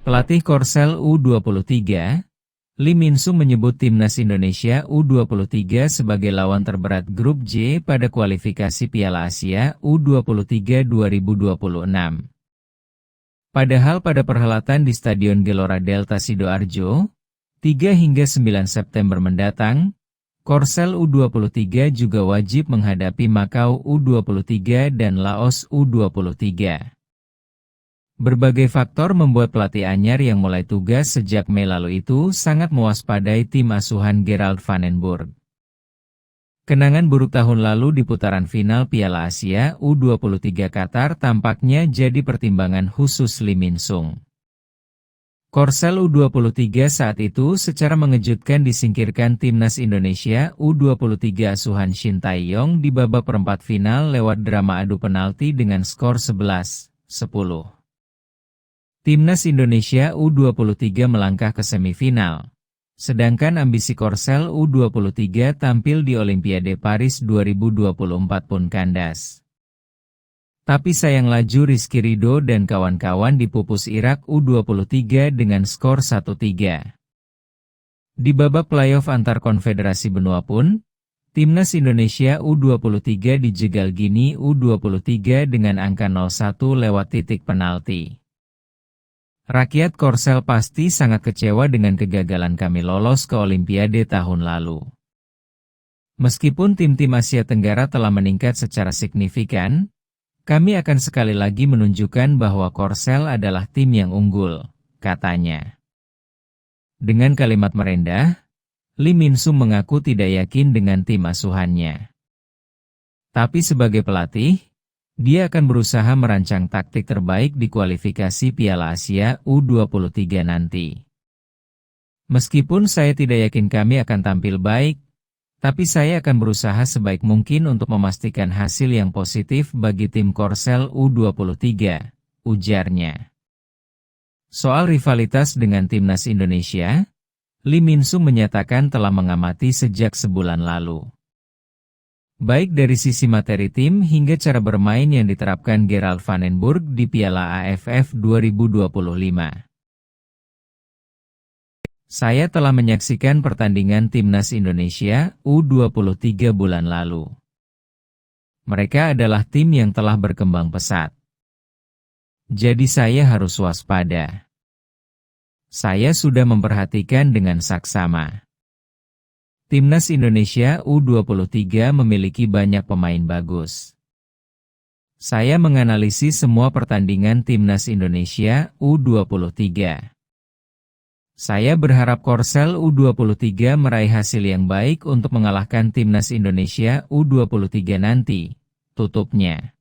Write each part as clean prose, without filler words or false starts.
Pelatih Korsel U23, Lee Min-sung menyebut timnas Indonesia U23 sebagai lawan terberat grup J pada kualifikasi Piala Asia U23 2026. Padahal pada perhelatan di Stadion Gelora Delta Sidoarjo, 3 hingga 9 September mendatang, Korsel U23 juga wajib menghadapi Makau U23 dan Laos U23. Berbagai faktor membuat pelatih anyar yang mulai tugas sejak Mei lalu itu sangat mewaspadai tim asuhan Gerald van den Burg. Kenangan buruk tahun lalu di putaran final Piala Asia U23 Qatar tampaknya jadi pertimbangan khusus Lee Min-sung. Korsel U23 saat itu secara mengejutkan disingkirkan timnas Indonesia U23 asuhan Shin Tae-yong di babak perempat final lewat drama adu penalti dengan skor 11-10. Timnas Indonesia U23 melangkah ke semifinal, sedangkan ambisi Korsel U23 tampil di Olimpiade Paris 2024 pun kandas. Tapi sayang laju Rizky Ridho dan kawan-kawan dipupus Irak U23 dengan skor 1-3. Di babak playoff antar konfederasi benua pun, timnas Indonesia U23 dijegal Gini U23 dengan angka 0-1 lewat titik penalti. Rakyat Korsel pasti sangat kecewa dengan kegagalan kami lolos ke Olimpiade tahun lalu. Meskipun tim-tim Asia Tenggara telah meningkat secara signifikan, kami akan sekali lagi menunjukkan bahwa Korsel adalah tim yang unggul, katanya. Dengan kalimat merendah, Lee Min-sung mengaku tidak yakin dengan tim asuhannya. Tapi sebagai pelatih, dia akan berusaha merancang taktik terbaik di kualifikasi Piala Asia U23 nanti. Meskipun saya tidak yakin kami akan tampil baik, tapi saya akan berusaha sebaik mungkin untuk memastikan hasil yang positif bagi tim Korsel U23, ujarnya. Soal rivalitas dengan timnas Indonesia, Lee Min-sung menyatakan telah mengamati sejak sebulan lalu. Baik dari sisi materi tim hingga cara bermain yang diterapkan Gerald van den Burg di Piala AFF 2025. Saya telah menyaksikan pertandingan timnas Indonesia U23 bulan lalu. Mereka adalah tim yang telah berkembang pesat. Jadi saya harus waspada. Saya sudah memperhatikan dengan saksama. Timnas Indonesia U23 memiliki banyak pemain bagus. Saya menganalisis semua pertandingan Timnas Indonesia U23. Saya berharap Korsel U23 meraih hasil yang baik untuk mengalahkan Timnas Indonesia U23 nanti, tutupnya.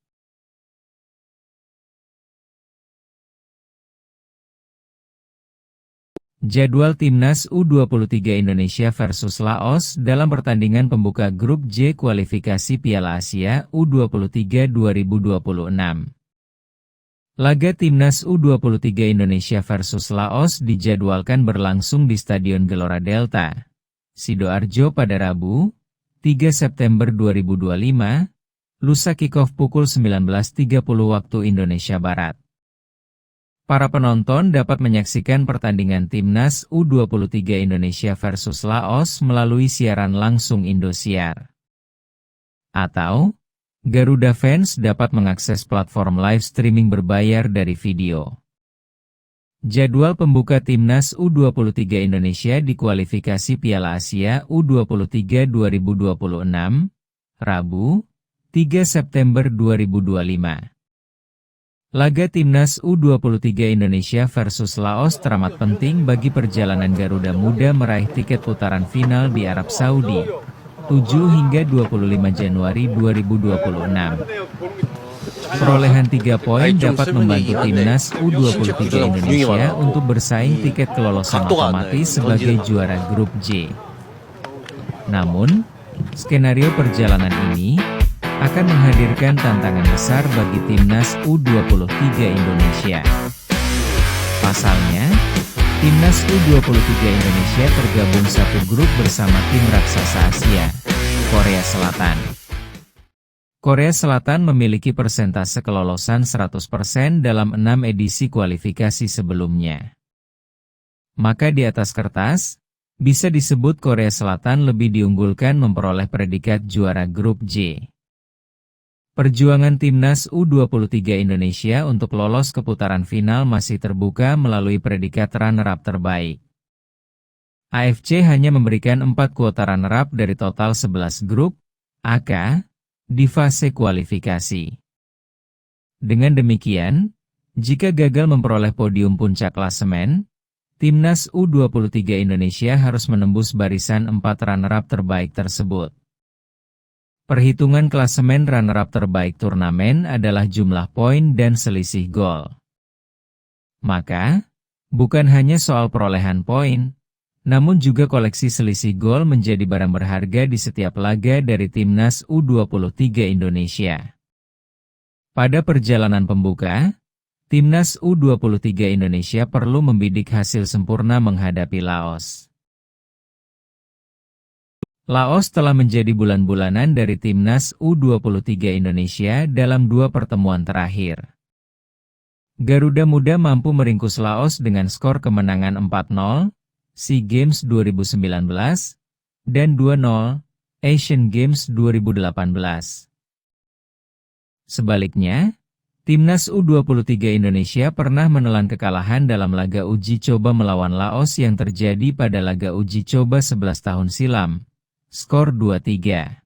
Jadwal Timnas U23 Indonesia versus Laos dalam pertandingan pembuka grup J kualifikasi Piala Asia U23 2026. Laga Timnas U23 Indonesia versus Laos dijadwalkan berlangsung di Stadion Gelora Delta, Sidoarjo pada Rabu, 3 September 2025, lusa kick-off pukul 19.30 waktu Indonesia Barat. Para penonton dapat menyaksikan pertandingan Timnas U23 Indonesia versus Laos melalui siaran langsung Indosiar. Atau, Garuda Fans dapat mengakses platform live streaming berbayar dari video. Jadwal pembuka Timnas U23 Indonesia di kualifikasi Piala Asia U23 2026, Rabu, 3 September 2025. Laga Timnas U23 Indonesia versus Laos teramat penting bagi perjalanan Garuda Muda meraih tiket putaran final di Arab Saudi, 7 hingga 25 Januari 2026. Perolehan 3 poin dapat membantu Timnas U23 Indonesia untuk bersaing tiket kelolosan otomatis sebagai juara grup J. Namun, skenario perjalanan ini akan menghadirkan tantangan besar bagi Timnas U23 Indonesia. Pasalnya, Timnas U23 Indonesia tergabung satu grup bersama tim raksasa Asia, Korea Selatan. Korea Selatan memiliki persentase kelolosan 100% dalam 6 edisi kualifikasi sebelumnya. Maka di atas kertas, bisa disebut Korea Selatan lebih diunggulkan memperoleh predikat juara grup J. Perjuangan timnas U23 Indonesia untuk lolos ke putaran final masih terbuka melalui predikat runner-up terbaik. AFC hanya memberikan 4 kuota runner-up dari total 11 grup AK di fase kualifikasi. Dengan demikian, jika gagal memperoleh podium puncak klasemen, timnas U23 Indonesia harus menembus barisan 4 runner-up terbaik tersebut. Perhitungan klasemen runner-up terbaik turnamen adalah jumlah poin dan selisih gol. Maka, bukan hanya soal perolehan poin, namun juga koleksi selisih gol menjadi barang berharga di setiap laga dari timnas U23 Indonesia. Pada perjalanan pembuka, timnas U23 Indonesia perlu membidik hasil sempurna menghadapi Laos. Laos telah menjadi bulan-bulanan dari timnas U23 Indonesia dalam 2 pertemuan terakhir. Garuda Muda mampu meringkus Laos dengan skor kemenangan 4-0, SEA Games 2019, dan 2-0, Asian Games 2018. Sebaliknya, timnas U23 Indonesia pernah menelan kekalahan dalam laga uji coba melawan Laos yang terjadi pada laga uji coba 11 tahun silam. Skor 2-3.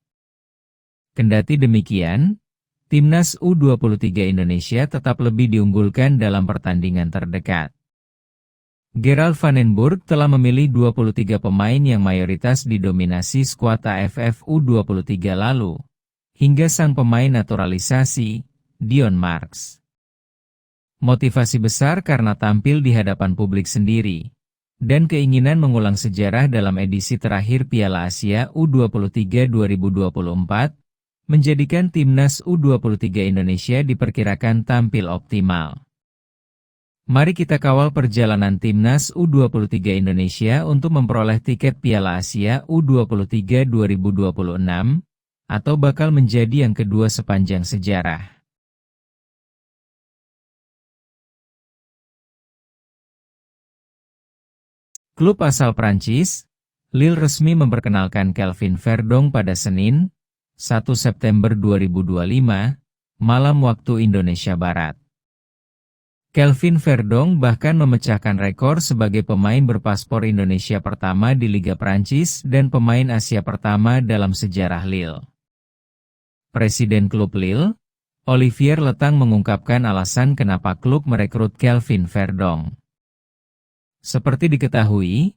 Kendati demikian, timnas U23 Indonesia tetap lebih diunggulkan dalam pertandingan terdekat. Gerald van den Burg telah memilih 23 pemain yang mayoritas didominasi skuad AFF U23 lalu, hingga sang pemain naturalisasi, Dion Marks. Motivasi besar karena tampil di hadapan publik sendiri, dan keinginan mengulang sejarah dalam edisi terakhir Piala Asia U23 2024, menjadikan timnas U23 Indonesia diperkirakan tampil optimal. Mari kita kawal perjalanan timnas U23 Indonesia untuk memperoleh tiket Piala Asia U23 2026, atau bakal menjadi yang kedua sepanjang sejarah. Klub asal Prancis, Lille resmi memperkenalkan Kelvin Verdong pada Senin, 1 September 2025, malam waktu Indonesia Barat. Kelvin Verdong bahkan memecahkan rekor sebagai pemain berpaspor Indonesia pertama di Liga Prancis dan pemain Asia pertama dalam sejarah Lille. Presiden klub Lille, Olivier Letang mengungkapkan alasan kenapa klub merekrut Kelvin Verdong. Seperti diketahui,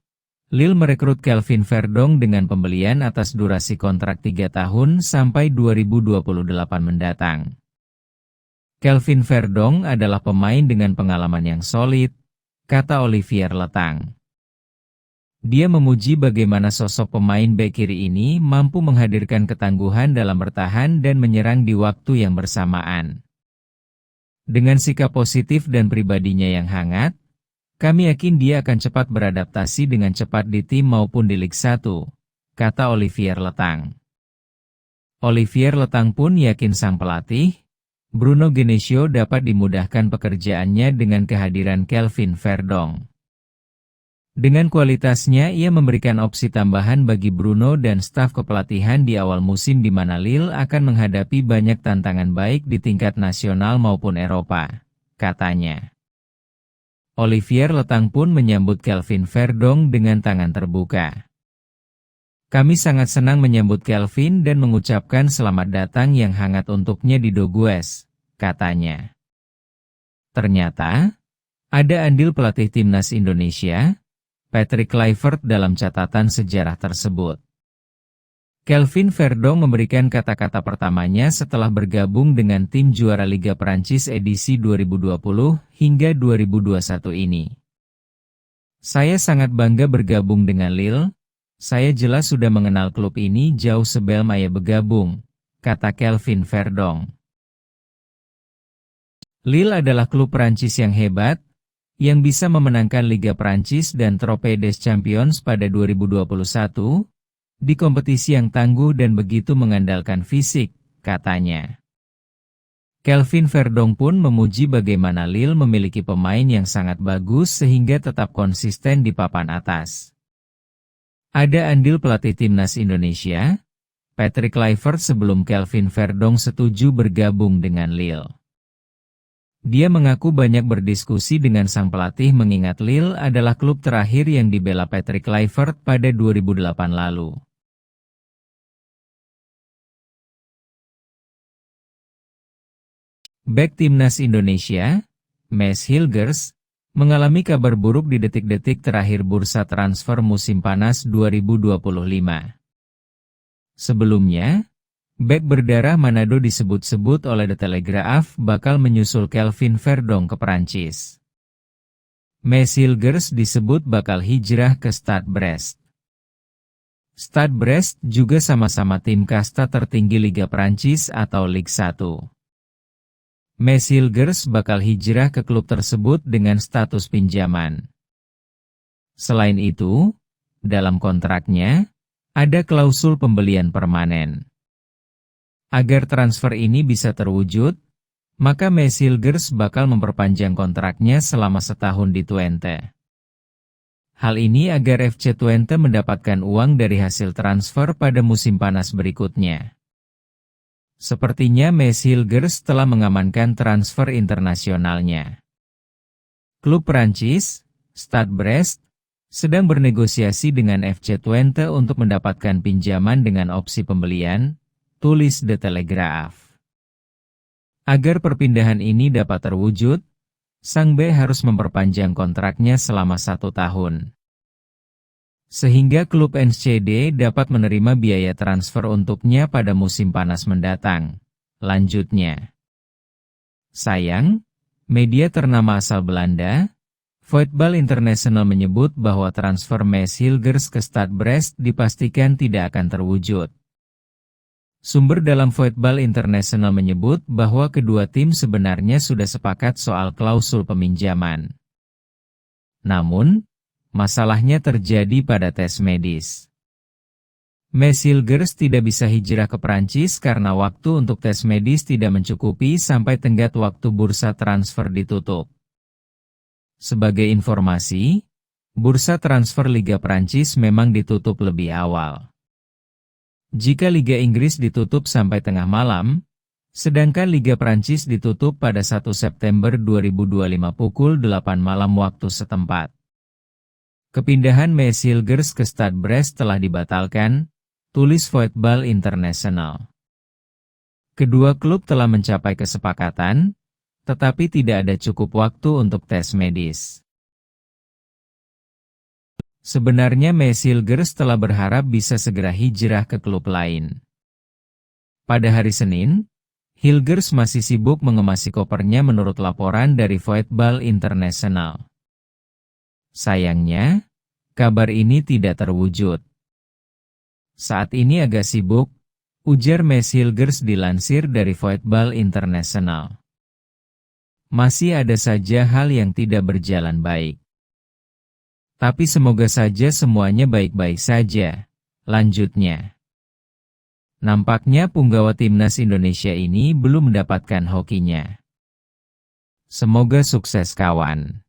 Lille merekrut Kelvin Verdong dengan pembelian atas durasi kontrak 3 tahun sampai 2028 mendatang. Kelvin Verdong adalah pemain dengan pengalaman yang solid, kata Olivier Letang. Dia memuji bagaimana sosok pemain bek kiri ini mampu menghadirkan ketangguhan dalam bertahan dan menyerang di waktu yang bersamaan. Dengan sikap positif dan pribadinya yang hangat, kami yakin dia akan cepat beradaptasi dengan cepat di tim maupun di Liga 1, kata Olivier Letang. Olivier Letang pun yakin sang pelatih, Bruno Genesio dapat dimudahkan pekerjaannya dengan kehadiran Kelvin Verdong. Dengan kualitasnya ia memberikan opsi tambahan bagi Bruno dan staf kepelatihan di awal musim di mana Lille akan menghadapi banyak tantangan baik di tingkat nasional maupun Eropa, katanya. Olivier Letang pun menyambut Kelvin Verdong dengan tangan terbuka. Kami sangat senang menyambut Kelvin dan mengucapkan selamat datang yang hangat untuknya di Dogues, katanya. Ternyata, ada andil pelatih timnas Indonesia, Patrick Kluivert dalam catatan sejarah tersebut. Kelvin Verdong memberikan kata-kata pertamanya setelah bergabung dengan tim juara Liga Prancis edisi 2020 hingga 2021 ini. Saya sangat bangga bergabung dengan Lille, saya jelas sudah mengenal klub ini jauh sebelum saya bergabung, kata Kelvin Verdong. Lille adalah klub Prancis yang hebat, yang bisa memenangkan Liga Prancis dan Trophée des Champions pada 2021, di kompetisi yang tangguh dan begitu mengandalkan fisik, katanya. Kelvin Verdong pun memuji bagaimana Lille memiliki pemain yang sangat bagus sehingga tetap konsisten di papan atas. Ada andil pelatih timnas Indonesia, Patrick Kluivert sebelum Kelvin Verdong setuju bergabung dengan Lille. Dia mengaku banyak berdiskusi dengan sang pelatih mengingat Lille adalah klub terakhir yang dibela Patrick Kluivert pada 2008 lalu. Bek timnas Indonesia, Maes Hilgers, mengalami kabar buruk di detik-detik terakhir bursa transfer musim panas 2025. Sebelumnya, bek berdarah Manado disebut-sebut oleh The Telegraph bakal menyusul Kelvin Verdong ke Prancis. Maes Hilgers disebut bakal hijrah ke Stade Brest. Stade Brest juga sama-sama tim kasta tertinggi Liga Prancis atau Ligue 1. Maes Hilgers bakal hijrah ke klub tersebut dengan status pinjaman. Selain itu, dalam kontraknya, ada klausul pembelian permanen. Agar transfer ini bisa terwujud, maka Maes Hilgers bakal memperpanjang kontraknya selama setahun di Twente. Hal ini agar FC Twente mendapatkan uang dari hasil transfer pada musim panas berikutnya. Sepertinya Maes Hilgers telah mengamankan transfer internasionalnya. Klub Prancis, Stade Brest, sedang bernegosiasi dengan FC Twente untuk mendapatkan pinjaman dengan opsi pembelian, tulis The Telegraph. Agar perpindahan ini dapat terwujud, sang bek harus memperpanjang kontraknya selama 1 tahun. Sehingga klub NCD dapat menerima biaya transfer untuknya pada musim panas mendatang. Lanjutnya. Sayang, media ternama asal Belanda, Voetbal International menyebut bahwa transfer Maes Hilgers ke Stade Brest dipastikan tidak akan terwujud. Sumber dalam Voetbal International menyebut bahwa kedua tim sebenarnya sudah sepakat soal klausul peminjaman. Namun, masalahnya terjadi pada tes medis. Maes Hilgers tidak bisa hijrah ke Prancis karena waktu untuk tes medis tidak mencukupi sampai tenggat waktu bursa transfer ditutup. Sebagai informasi, bursa transfer Liga Prancis memang ditutup lebih awal. Jika Liga Inggris ditutup sampai tengah malam, sedangkan Liga Prancis ditutup pada 1 September 2025 pukul 8 malam waktu setempat. Kepindahan Maes Hilgers ke Stade Brest telah dibatalkan, tulis Voetbal International. Kedua klub telah mencapai kesepakatan, tetapi tidak ada cukup waktu untuk tes medis. Sebenarnya Maes Hilgers telah berharap bisa segera hijrah ke klub lain. Pada hari Senin, Hilgers masih sibuk mengemasi kopernya menurut laporan dari Voetbal International. Sayangnya, kabar ini tidak terwujud. Saat ini agak sibuk, ujar Maes Hilgers dilansir dari Voetbal International. Masih ada saja hal yang tidak berjalan baik. Tapi semoga saja semuanya baik-baik saja, lanjutnya. Nampaknya punggawa timnas Indonesia ini belum mendapatkan hokinya. Semoga sukses kawan.